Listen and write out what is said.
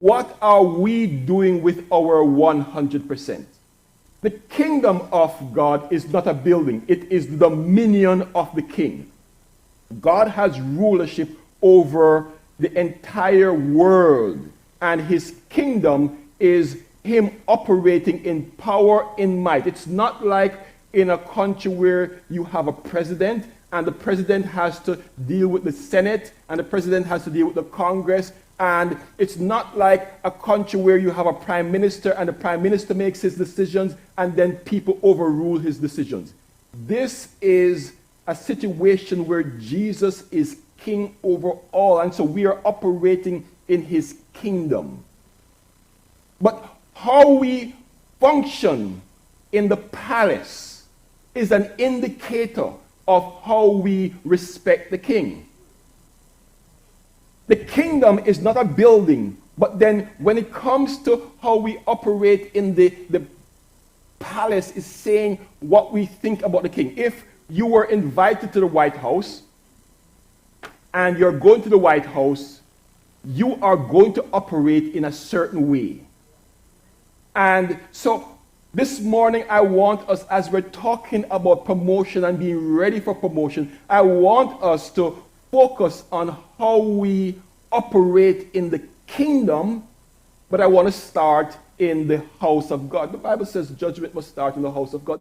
What are we doing with our 100%? The kingdom of God is not a building. It is the dominion of the king. God has rulership over the entire world, and his kingdom is him operating in power, in might. It's not like in a country where you have a president, and the president has to deal with the Senate, and the president has to deal with the Congress. And it's not like a country where you have a prime minister, and the prime minister makes his decisions, and then people overrule his decisions. This is a situation where Jesus is king over all, and so we are operating in his kingdom. But how we function in the palace is an indicator of how we respect the king. The kingdom is not a building, but then when it comes to how we operate in the palace, is saying what we think about the king. If you were invited to the White House and you're going to the White House, you are going to operate in a certain way. And so this morning, I want us, as we're talking about promotion and being ready for promotion, I want us to focus on how we operate in the kingdom, but I want to start in the house of God. The Bible says judgment must start in the house of God.